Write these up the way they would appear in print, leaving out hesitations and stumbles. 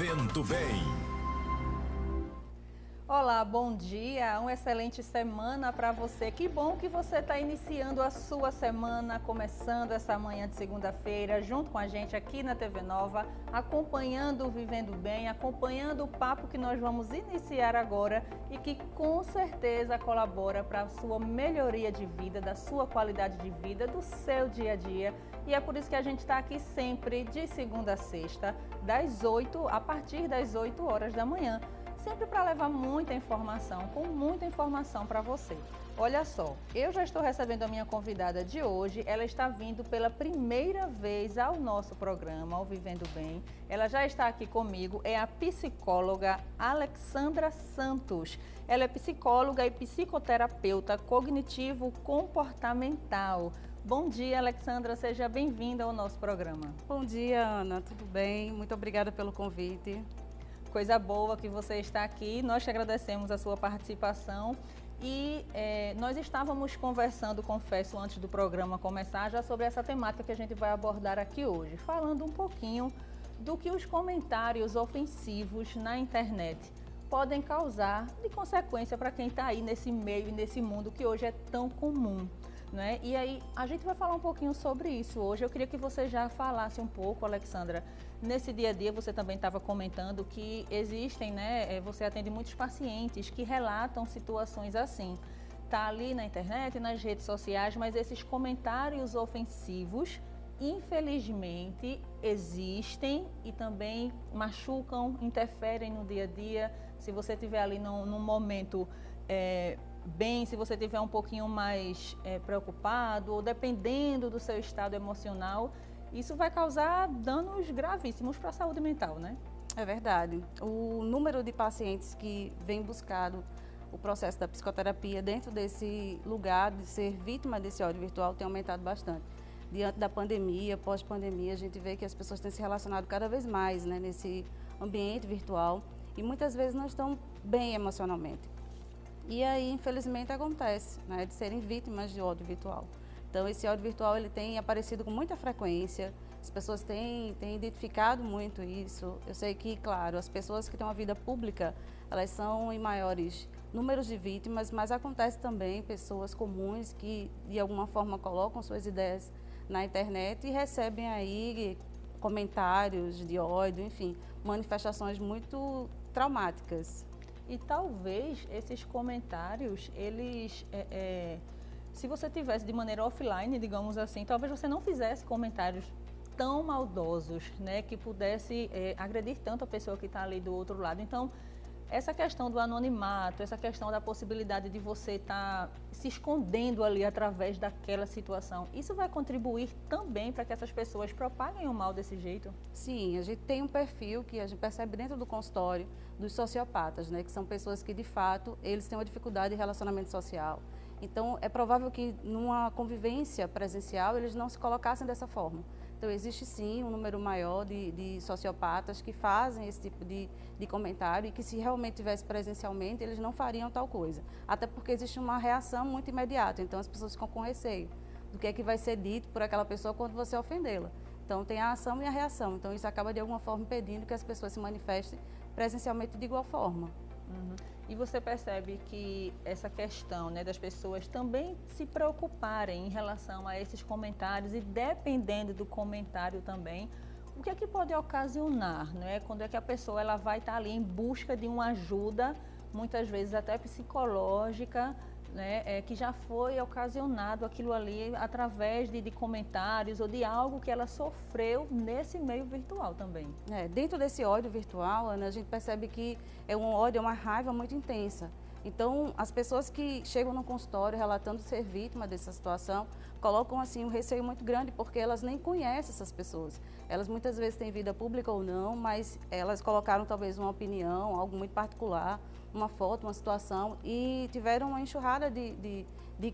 Vivendo Bem. Olá, bom dia, uma excelente semana para você. Que bom que você está iniciando a sua semana, começando essa manhã de segunda-feira, junto com a gente aqui na TV Nova, acompanhando o Vivendo Bem, acompanhando o papo que nós vamos iniciar agora e que com certeza colabora para a sua melhoria de vida, da sua qualidade de vida, do seu dia a dia. E é por isso que a gente está aqui sempre de segunda a sexta, a partir das 8 horas da manhã. Sempre para levar muita informação, com muita informação para você. Olha só, eu já estou recebendo a minha convidada de hoje, ela está vindo pela primeira vez ao nosso programa, ao Vivendo Bem. Ela já está aqui comigo, é a psicóloga Alexandra Santos. Ela é psicóloga e psicoterapeuta cognitivo-comportamental. Bom dia, Alexandra, seja bem-vinda ao nosso programa. Bom dia, Ana, tudo bem? Muito obrigada pelo convite. Coisa boa que você está aqui, nós te agradecemos a sua participação e nós estávamos conversando, confesso, antes do programa começar, já sobre essa temática que a gente vai abordar aqui hoje, falando um pouquinho do que os comentários ofensivos na internet podem causar de consequência para quem está aí nesse meio e nesse mundo que hoje é tão comum. Né? E aí, a gente vai falar um pouquinho sobre isso hoje. Eu queria que você já falasse um pouco, Alexandra. Nesse dia a dia, você também estava comentando que existem, né? Você atende muitos pacientes que relatam situações assim. Tá ali na internet, nas redes sociais, mas esses comentários ofensivos, infelizmente, existem e também machucam, interferem no dia a dia. Se você estiver ali num momento bem, se você estiver um pouquinho mais preocupado ou dependendo do seu estado emocional, isso vai causar danos gravíssimos para a saúde mental, né? É verdade. O número de pacientes que vem buscado o processo da psicoterapia dentro desse lugar de ser vítima desse ódio virtual tem aumentado bastante. Diante da pandemia, pós-pandemia, a gente vê que as pessoas têm se relacionado cada vez mais, né, nesse ambiente virtual e muitas vezes não estão bem emocionalmente. E aí, infelizmente, acontece, né, de serem vítimas de ódio virtual. Então, esse ódio virtual ele tem aparecido com muita frequência, as pessoas têm identificado muito isso. Eu sei que, claro, as pessoas que têm uma vida pública, elas são em maiores números de vítimas, mas acontece também pessoas comuns que, de alguma forma, colocam suas ideias na internet e recebem aí comentários de ódio, enfim, manifestações muito traumáticas. E talvez esses comentários, eles, se você tivesse de maneira offline, digamos assim, talvez você não fizesse comentários tão maldosos, né, que pudesse agredir tanto a pessoa que está ali do outro lado. Então, essa questão do anonimato, essa questão da possibilidade de você estar se escondendo ali através daquela situação, isso vai contribuir também para que essas pessoas propaguem o mal desse jeito? Sim, a gente tem um perfil que a gente percebe dentro do consultório dos sociopatas, né, que são pessoas que, de fato, eles têm uma dificuldade de relacionamento social. Então, é provável que numa convivência presencial eles não se colocassem dessa forma. Então, existe sim um número maior de sociopatas que fazem esse tipo de comentário e que se realmente tivesse presencialmente, eles não fariam tal coisa. Até porque existe uma reação muito imediata, então as pessoas ficam com receio do que é que vai ser dito por aquela pessoa quando você ofendê-la. Então, tem a ação e a reação. Então, isso acaba de alguma forma impedindo que as pessoas se manifestem presencialmente de igual forma. Uhum. E você percebe que essa questão, né, das pessoas também se preocuparem em relação a esses comentários e dependendo do comentário também, o que é que pode ocasionar, né? Quando é que a pessoa ela vai estar ali em busca de uma ajuda, muitas vezes até psicológica, né, que já foi ocasionado aquilo ali através de comentários ou de algo que ela sofreu nesse meio virtual também. Dentro desse ódio virtual, Ana, a gente percebe que é um ódio, é uma raiva muito intensa. Então, as pessoas que chegam no consultório relatando ser vítima dessa situação, colocam assim um receio muito grande, porque elas nem conhecem essas pessoas. Elas muitas vezes têm vida pública ou não, mas elas colocaram talvez uma opinião, algo muito particular, uma foto, uma situação, e tiveram uma enxurrada de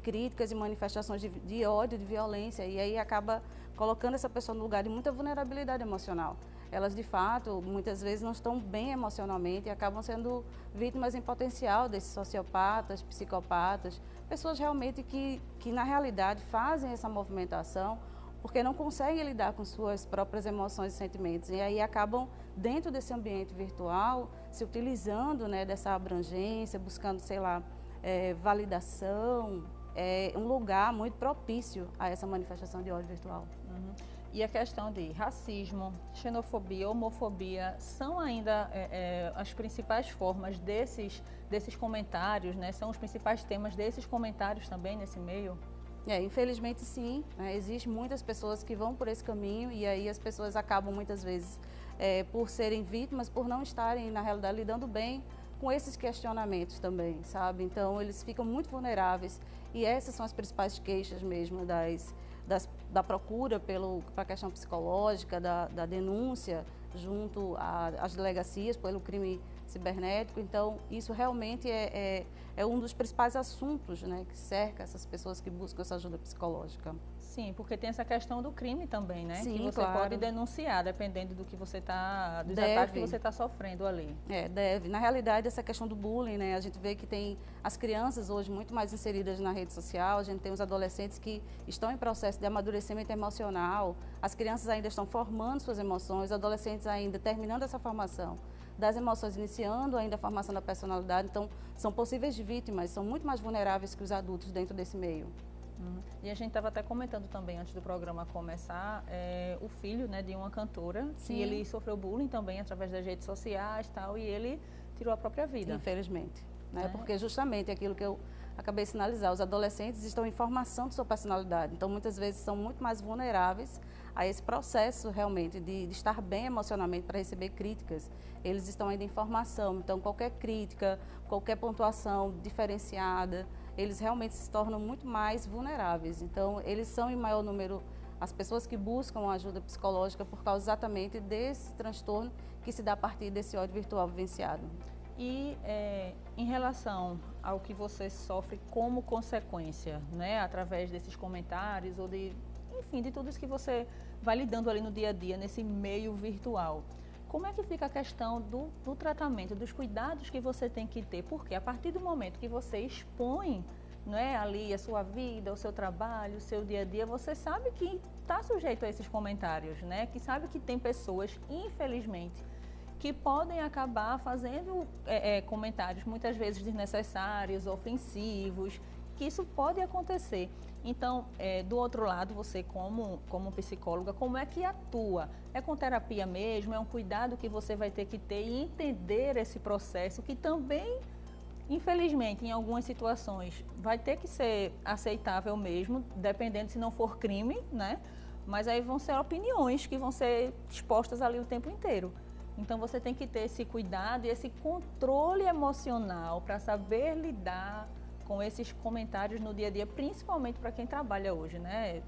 críticas e manifestações de ódio, de violência, e aí acaba colocando essa pessoa no lugar de muita vulnerabilidade emocional. Elas, de fato, muitas vezes não estão bem emocionalmente e acabam sendo vítimas em potencial desses sociopatas, psicopatas, pessoas realmente que na realidade fazem essa movimentação porque não conseguem lidar com suas próprias emoções e sentimentos. E aí acabam, dentro desse ambiente virtual, se utilizando, né, dessa abrangência, buscando, sei lá, validação, um lugar muito propício a essa manifestação de ódio virtual. Uhum. E a questão de racismo, xenofobia, homofobia, são ainda as principais formas desses comentários, né? São os principais temas desses comentários também nesse meio? Infelizmente sim, né? Existem muitas pessoas que vão por esse caminho e aí as pessoas acabam muitas vezes por serem vítimas, por não estarem na realidade lidando bem com esses questionamentos também, sabe? Então eles ficam muito vulneráveis e essas são as principais queixas mesmo da procura para a questão psicológica, da denúncia junto às delegacias pelo crime cibernético. Então, isso realmente é um dos principais assuntos, né, que cerca essas pessoas que buscam essa ajuda psicológica. Sim, porque tem essa questão do crime também, né? Sim, que você claro. pode denunciar, dependendo do que você está, dos ataques que você está sofrendo ali. Deve. Na realidade, essa questão do bullying, né? A gente vê que tem as crianças hoje muito mais inseridas na rede social, a gente tem os adolescentes que estão em processo de amadurecimento emocional, as crianças ainda estão formando suas emoções, os adolescentes ainda terminando essa formação das emoções, iniciando ainda a formação da personalidade. Então, são possíveis vítimas, são muito mais vulneráveis que os adultos dentro desse meio. E a gente estava até comentando também, antes do programa começar, o filho, né, de uma cantora, Sim. que ele sofreu bullying também através das redes sociais e tal, e ele tirou a própria vida. Infelizmente, né? Porque justamente aquilo que eu acabei de sinalizar, os adolescentes estão em formação de sua personalidade, então muitas vezes são muito mais vulneráveis a esse processo realmente de estar bem emocionalmente para receber críticas. Eles estão ainda em formação, então qualquer crítica, qualquer pontuação diferenciada, eles realmente se tornam muito mais vulneráveis. Então, eles são em maior número as pessoas que buscam ajuda psicológica por causa exatamente desse transtorno que se dá a partir desse ódio virtual vivenciado. E em relação ao que você sofre como consequência, né, através desses comentários ou enfim, de tudo isso que você vai lidando ali no dia a dia, nesse meio virtual, como é que fica a questão do tratamento, dos cuidados que você tem que ter? Porque a partir do momento que você expõe, não é, ali a sua vida, o seu trabalho, o seu dia a dia, você sabe que está sujeito a esses comentários, né? Que sabe que tem pessoas, infelizmente, que podem acabar fazendo comentários muitas vezes desnecessários, ofensivos, que isso pode acontecer. Então, do outro lado, você como psicóloga, como é que atua? É com terapia mesmo? É um cuidado que você vai ter que ter e entender esse processo que também, infelizmente, em algumas situações, vai ter que ser aceitável mesmo, dependendo se não for crime, né? Mas aí vão ser opiniões que vão ser expostas ali o tempo inteiro. Então, você tem que ter esse cuidado e esse controle emocional para saber lidar com esses comentários no dia a dia, principalmente para quem trabalha hoje, né,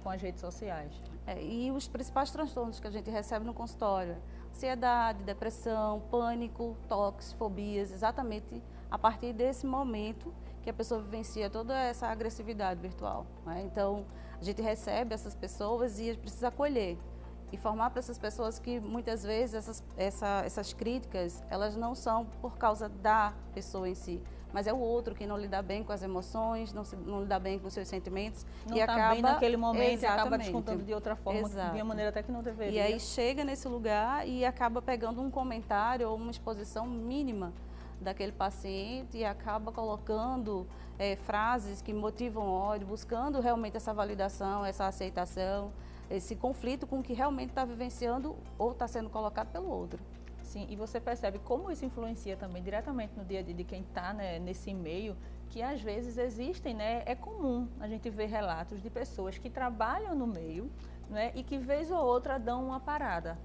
com as redes sociais. E os principais transtornos que a gente recebe no consultório, ansiedade, depressão, pânico, toques, fobias, exatamente a partir desse momento que a pessoa vivencia toda essa agressividade virtual, né? Então, a gente recebe essas pessoas e precisa acolher. Informar para essas pessoas que muitas vezes essas críticas, elas não são por causa da pessoa em si, mas é o outro que não lida bem com as emoções, não lida bem com os seus sentimentos. Não está bem naquele momento e acaba descontando de outra forma, Exato. de uma maneira até que não deveria. E aí chega nesse lugar e acaba pegando um comentário ou uma exposição mínima daquele paciente e acaba colocando frases que motivam ódio, buscando realmente essa validação, essa aceitação, esse conflito com o que realmente está vivenciando ou está sendo colocado pelo outro. Sim, e você percebe como isso influencia também diretamente no dia a dia de quem está, né, nesse meio, que às vezes existem, né, é comum a gente ver relatos de pessoas que trabalham no meio, né, e que vez ou outra dão uma parada,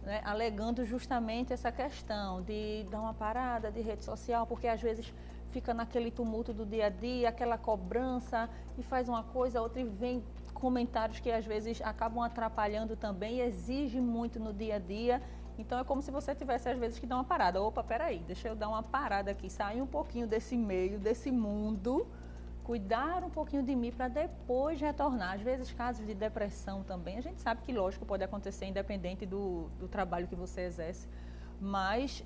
né, alegando justamente essa questão de dar uma parada de rede social, porque às vezes fica naquele tumulto do dia a dia, aquela cobrança, e faz uma coisa, outra, e vem comentários que às vezes acabam atrapalhando também e exigem muito no dia a dia. Então é como se você tivesse às vezes que dar uma parada. Opa, peraí, deixa eu dar uma parada aqui, sair um pouquinho desse meio, desse mundo, cuidar um pouquinho de mim para depois retornar. Às vezes casos de depressão também, a gente sabe que lógico pode acontecer independente do trabalho que você exerce, mas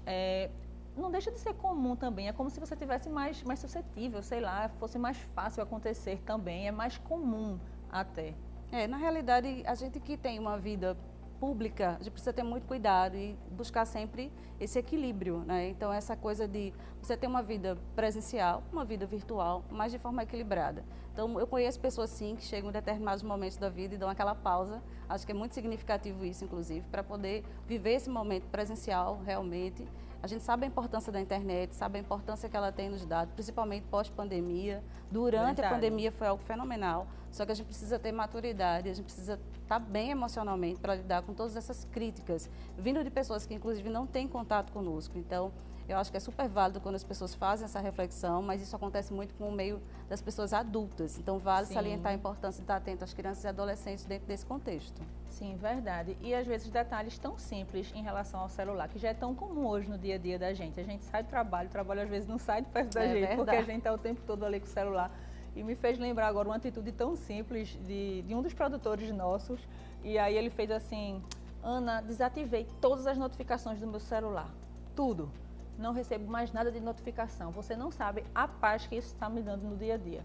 não deixa de ser comum também, é como se você tivesse mais suscetível, sei lá, fosse mais fácil acontecer também, é mais comum até. Na realidade, a gente que tem uma vida pública, a gente precisa ter muito cuidado e buscar sempre esse equilíbrio, né? Então, essa coisa de você ter uma vida presencial, uma vida virtual, mas de forma equilibrada. Então, eu conheço pessoas, sim, que chegam em determinados momentos da vida e dão aquela pausa. Acho que é muito significativo isso, inclusive, para poder viver esse momento presencial realmente. A gente sabe a importância da internet, sabe a importância que ela tem nos dados, principalmente pós-pandemia. Durante a pandemia foi algo fenomenal, só que a gente precisa ter maturidade, a gente precisa estar bem emocionalmente para lidar com todas essas críticas, vindo de pessoas que, inclusive, não têm contato conosco. Então, eu acho que é super válido quando as pessoas fazem essa reflexão, mas isso acontece muito com o meio das pessoas adultas. Então, vale salientar a importância de estar atento às crianças e adolescentes dentro desse contexto. Sim, verdade. E às vezes detalhes tão simples em relação ao celular, que já é tão comum hoje no dia a dia da gente. A gente sai do trabalho, o trabalho às vezes não sai de perto da gente, verdade. Porque a gente está o tempo todo ali com o celular. E me fez lembrar agora uma atitude tão simples de um dos produtores nossos. E aí ele fez assim: Ana, desativei todas as notificações do meu celular. Tudo. Não recebo mais nada de notificação. Você não sabe a paz que isso está me dando no dia a dia.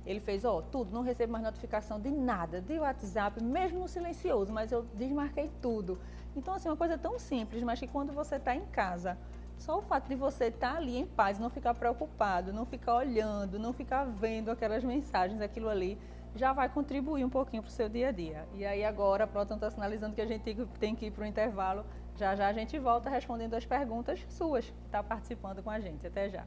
Ele fez, tudo, não recebo mais notificação de nada, de WhatsApp, mesmo no silencioso, mas eu desmarquei tudo. Então, assim, uma coisa tão simples, mas que quando você está em casa, só o fato de você estar ali em paz, não ficar preocupado, não ficar olhando, não ficar vendo aquelas mensagens, aquilo ali, já vai contribuir um pouquinho para o seu dia a dia. E aí agora, a Proton está sinalizando que a gente tem que ir para o intervalo. Já já a gente volta respondendo as perguntas suas, que está participando com a gente. Até já.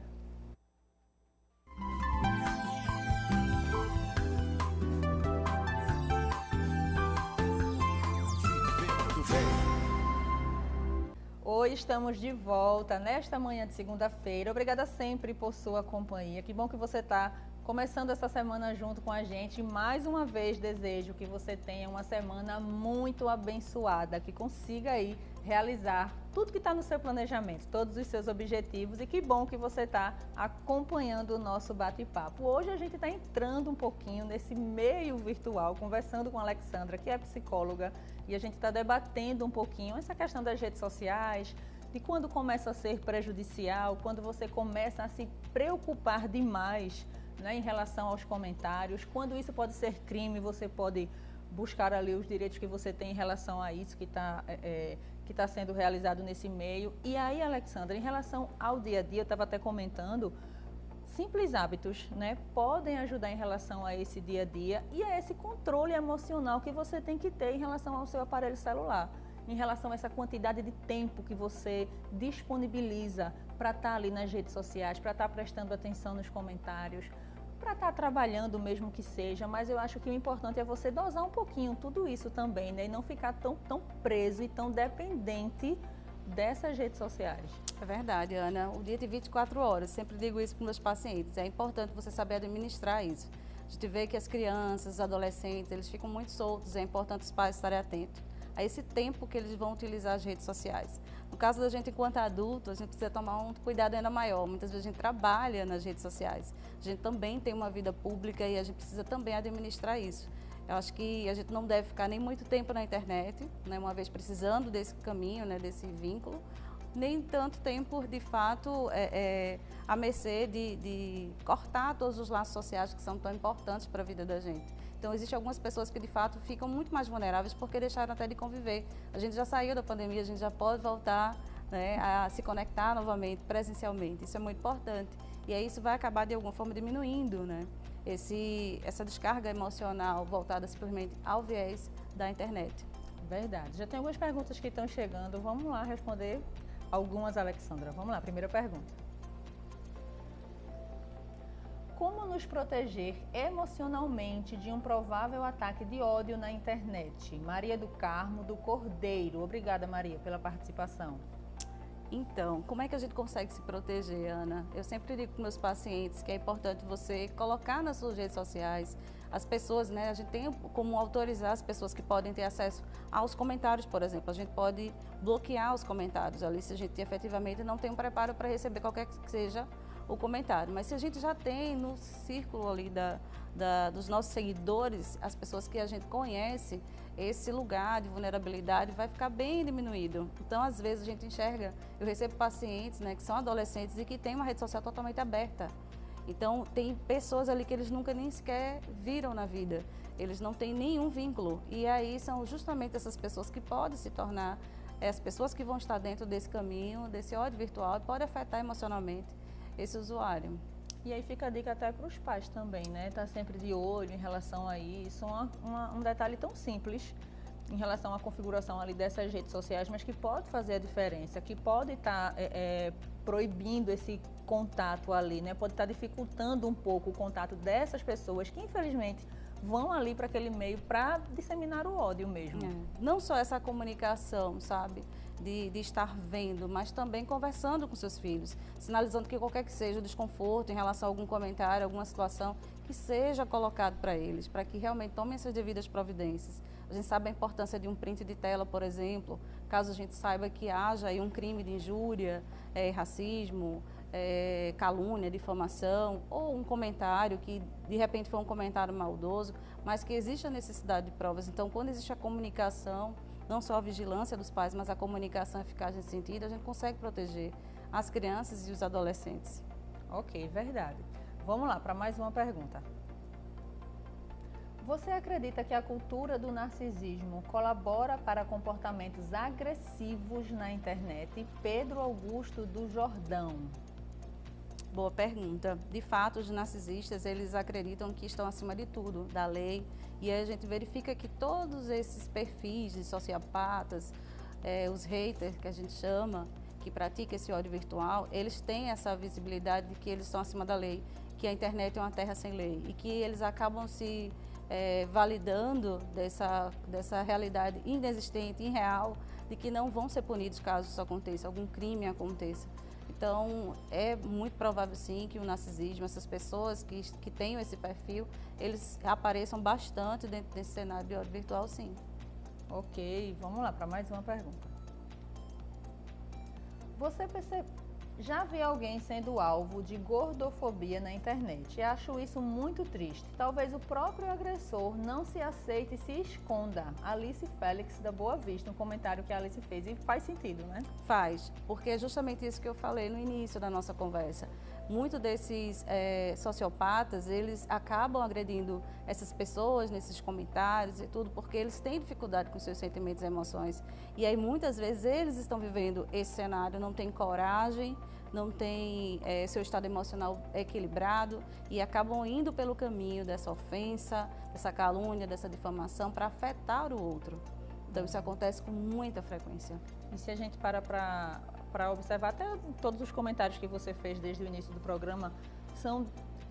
Oi, estamos de volta nesta manhã de segunda-feira. Obrigada sempre por sua companhia. Que bom que você está começando essa semana junto com a gente. Mais uma vez desejo que você tenha uma semana muito abençoada, que consiga aí realizar tudo que está no seu planejamento, todos os seus objetivos, e que bom que você está acompanhando o nosso bate-papo. Hoje a gente está entrando um pouquinho nesse meio virtual, conversando com a Alexandra, que é psicóloga, e a gente está debatendo um pouquinho essa questão das redes sociais, de quando começa a ser prejudicial, quando você começa a se preocupar demais, né, em relação aos comentários, quando isso pode ser crime, você pode buscar ali os direitos que você tem em relação a isso que está sendo realizado nesse meio. E aí, Alexandra, em relação ao dia a dia, eu estava até comentando, simples hábitos, né, podem ajudar em relação a esse dia a dia e a esse controle emocional que você tem que ter em relação ao seu aparelho celular, em relação a essa quantidade de tempo que você disponibiliza para estar ali nas redes sociais, para estar prestando atenção nos comentários, para estar trabalhando mesmo que seja, mas eu acho que o importante é você dosar um pouquinho tudo isso também, né? E não ficar tão preso e tão dependente dessas redes sociais. É verdade, Ana. O dia tem 24 horas, sempre digo isso para os meus pacientes. É importante você saber administrar isso. A gente vê que as crianças, os adolescentes, eles ficam muito soltos, é importante os pais estarem atentos a esse tempo que eles vão utilizar as redes sociais. No caso da gente, enquanto adulto, a gente precisa tomar um cuidado ainda maior. Muitas vezes a gente trabalha nas redes sociais. A gente também tem uma vida pública e a gente precisa também administrar isso. Eu acho que a gente não deve ficar nem muito tempo na internet, né, uma vez precisando desse caminho, né, desse vínculo, nem tanto tempo, de fato, à mercê de cortar todos os laços sociais que são tão importantes para a vida da gente. Então, existem algumas pessoas que, de fato, ficam muito mais vulneráveis porque deixaram até de conviver. A gente já saiu da pandemia, a gente já pode voltar, né, a se conectar novamente, presencialmente. Isso é muito importante. E aí isso vai acabar, de alguma forma, diminuindo, né, essa descarga emocional voltada simplesmente ao viés da internet. Verdade. Já tem algumas perguntas que estão chegando. Vamos lá responder algumas, Alexandra. Vamos lá, primeira pergunta. Como nos proteger emocionalmente de um provável ataque de ódio na internet? Maria do Carmo, do Cordeiro. Obrigada, Maria, pela participação. Então, como é que a gente consegue se proteger, Ana? Eu sempre digo para meus pacientes que é importante você colocar nas suas redes sociais as pessoas, né? A gente tem como autorizar as pessoas que podem ter acesso aos comentários, por exemplo. A gente pode bloquear os comentários ali se a gente efetivamente não tem um preparo para receber qualquer que seja o comentário. Mas se a gente já tem no círculo ali dos nossos seguidores, as pessoas que a gente conhece, esse lugar de vulnerabilidade vai ficar bem diminuído. Então, às vezes, a gente enxerga, eu recebo pacientes, né, que são adolescentes e que têm uma rede social totalmente aberta. Então, tem pessoas ali que eles nunca nem sequer viram na vida. eles não têm nenhum vínculo. E aí são justamente essas pessoas que podem se tornar as pessoas que vão estar dentro desse caminho, desse ódio virtual, e pode afetar emocionalmente esse usuário. E aí fica a dica até para os pais também, né? Tá sempre de olho em relação a isso. Um detalhe tão simples em relação à configuração ali dessas redes sociais, mas que pode fazer a diferença, que pode estar proibindo esse contato ali, né? Pode estar dificultando um pouco o contato dessas pessoas que, infelizmente, vão ali para aquele meio para disseminar o ódio mesmo. Não só essa comunicação, sabe, de estar vendo, mas também conversando com seus filhos, sinalizando que qualquer que seja o desconforto em relação a algum comentário, alguma situação, que seja colocado para eles, para que realmente tomem essas devidas providências. A gente sabe a importância de um print de tela, por exemplo, caso a gente saiba que haja aí um crime de injúria, racismo, calúnia, difamação, ou um comentário que de repente foi um comentário maldoso, mas que existe a necessidade de provas. Então, quando existe a comunicação, não só a vigilância dos pais, mas a comunicação eficaz nesse sentido, a gente consegue proteger as crianças e os adolescentes. Ok, verdade. Vamos lá para mais uma pergunta. Você acredita que a cultura do narcisismo colabora para comportamentos agressivos na internet? Pedro Augusto do Jordão. Boa pergunta. De fato, os narcisistas, eles acreditam que estão acima de tudo, da lei. E aí a gente verifica que todos esses perfis de sociopatas, os haters que a gente chama, que praticam esse ódio virtual, eles têm essa visibilidade de que eles estão acima da lei, que a internet é uma terra sem lei e que eles acabam se validando dessa realidade inexistente, irreal, de que não vão ser punidos caso isso aconteça, algum crime aconteça. Então, é muito provável, sim, que o narcisismo, essas pessoas que tenham esse perfil, eles apareçam bastante dentro desse cenário de ódio virtual, sim. Ok, vamos lá para mais uma pergunta. Você já viu alguém sendo alvo de gordofobia na internet? Acho isso muito triste. Talvez o próprio agressor não se aceite e se esconda. Alice Félix da Boa Vista, um comentário que a Alice fez, e faz sentido, né? Faz, porque é justamente isso que eu falei no início da nossa conversa. Muitos desses sociopatas, eles acabam agredindo essas pessoas nesses comentários e tudo, porque eles têm dificuldade com seus sentimentos e emoções. E aí, muitas vezes, eles estão vivendo esse cenário, não têm coragem, não têm seu estado emocional equilibrado e acabam indo pelo caminho dessa ofensa, dessa calúnia, dessa difamação para afetar o outro. Então, isso acontece com muita frequência. E se a gente para observar, até todos os comentários que você fez desde o início do programa, são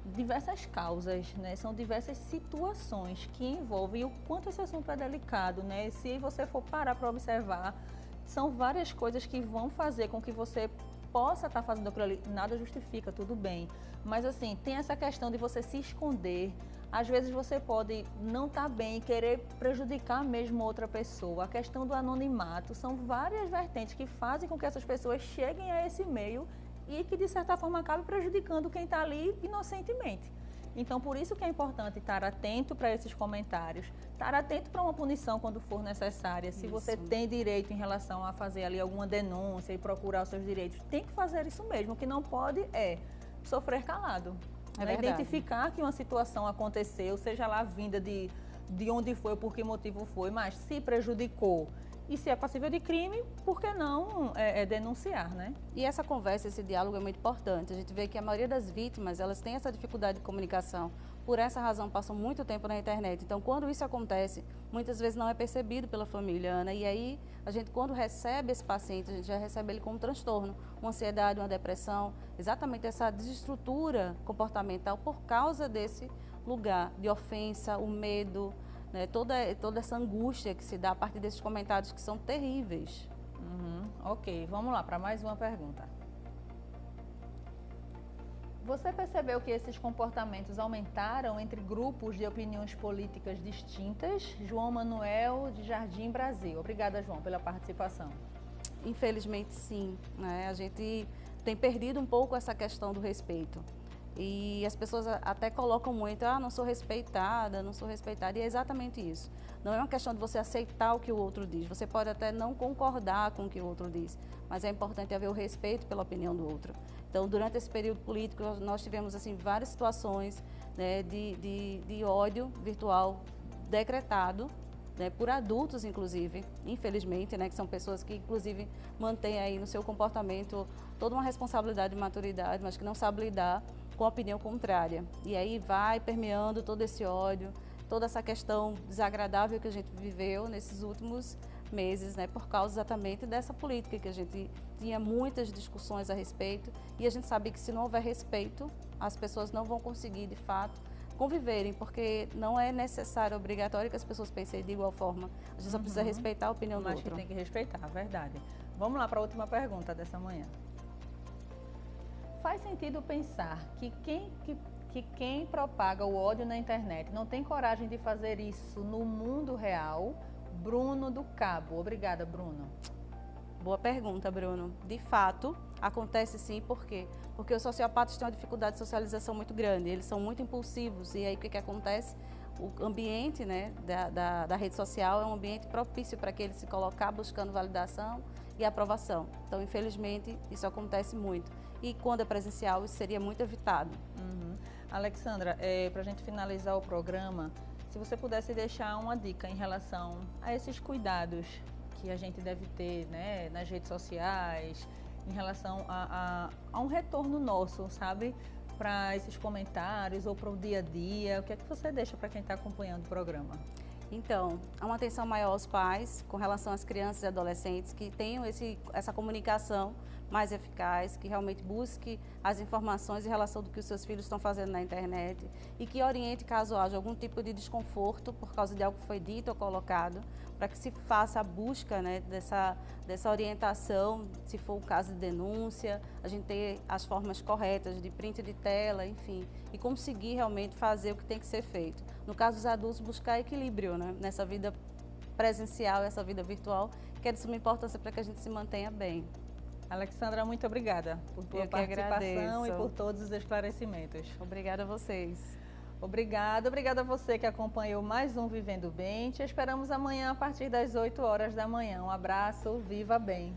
diversas causas, né? São diversas situações que envolvem o quanto esse assunto é delicado, né? Se você for parar para observar, são várias coisas que vão fazer com que você possa estar fazendo aquilo ali. Nada justifica, tudo bem. Mas assim, tem essa questão de você se esconder. Às vezes você pode não estar bem e querer prejudicar mesmo outra pessoa. A questão do anonimato, são várias vertentes que fazem com que essas pessoas cheguem a esse meio e que, de certa forma, acabem prejudicando quem está ali inocentemente. Então, por isso que é importante estar atento para esses comentários, estar atento para uma punição quando for necessária. Se você tem direito em relação a fazer ali alguma denúncia e procurar os seus direitos, tem que fazer isso mesmo. O que não pode é sofrer calado. Identificar que uma situação aconteceu, seja lá vinda de onde foi, por que motivo foi, mas se prejudicou e se é passível de crime, por que não denunciar, né? E essa conversa, esse diálogo é muito importante. A gente vê que a maioria das vítimas, elas têm essa dificuldade de comunicação. Por essa razão, passam muito tempo na internet. Então, quando isso acontece, muitas vezes não é percebido pela família, Ana. E aí, a gente, quando recebe esse paciente, a gente já recebe ele com um transtorno, uma ansiedade, uma depressão, exatamente essa desestrutura comportamental por causa desse lugar de ofensa, o medo, né, toda essa angústia que se dá a partir desses comentários que são terríveis. Ok, vamos lá para mais uma pergunta. Você percebeu que esses comportamentos aumentaram entre grupos de opiniões políticas distintas? João Manuel, de Jardim Brasil. Obrigada, João, pela participação. Infelizmente, sim, né? A gente tem perdido um pouco essa questão do respeito. E as pessoas até colocam muito, não sou respeitada, não sou respeitada. E é exatamente isso. Não é uma questão de você aceitar o que o outro diz. Você pode até não concordar com o que o outro diz, mas é importante haver o respeito pela opinião do outro. Então, durante esse período político, nós tivemos assim várias situações, né, de ódio virtual decretado, né, por adultos, inclusive, infelizmente, né, que são pessoas que, inclusive, mantêm aí no seu comportamento toda uma responsabilidade e maturidade, mas que não sabem lidar com a opinião contrária. E aí vai permeando todo esse ódio, toda essa questão desagradável que a gente viveu nesses últimos meses, né, por causa exatamente dessa política que a gente tinha muitas discussões a respeito, e a gente sabe que se não houver respeito, as pessoas não vão conseguir, de fato, conviverem, porque não é necessário, obrigatório que as pessoas pensem de igual forma. A gente só precisa respeitar a opinião do outro. Mas que tem que respeitar, verdade. Vamos lá para a última pergunta dessa manhã. Faz sentido pensar que quem propaga o ódio na internet não tem coragem de fazer isso no mundo real? Bruno do Cabo. Obrigada, Bruno. Boa pergunta, Bruno. De fato, acontece sim, por quê? Porque os sociopatas têm uma dificuldade de socialização muito grande, eles são muito impulsivos, e aí o que acontece? O ambiente, né, da rede social é um ambiente propício para que ele se colocar buscando validação e aprovação. Então, infelizmente, isso acontece muito. E quando é presencial, isso seria muito evitado. Alexandra, para a gente finalizar o programa, se você pudesse deixar uma dica em relação a esses cuidados que a gente deve ter, né, nas redes sociais, em relação a um retorno nosso, sabe? Para esses comentários ou para o dia a dia, o que é que você deixa para quem está acompanhando o programa? Então, há uma atenção maior aos pais com relação às crianças e adolescentes que tenham essa comunicação mais eficaz, que realmente busque as informações em relação do que os seus filhos estão fazendo na internet e que oriente caso haja algum tipo de desconforto por causa de algo que foi dito ou colocado, para que se faça a busca, né, dessa orientação, se for o caso de denúncia, a gente ter as formas corretas de print de tela, enfim, e conseguir realmente fazer o que tem que ser feito. No caso dos adultos, buscar equilíbrio, né, nessa vida presencial, essa vida virtual, que é de suma importância para que a gente se mantenha bem. Alexandra, muito obrigada por tua participação e por todos os esclarecimentos. Obrigada a vocês. Obrigada a você que acompanhou mais um Vivendo Bem. Te esperamos amanhã a partir das 8 horas da manhã. Um abraço, viva bem!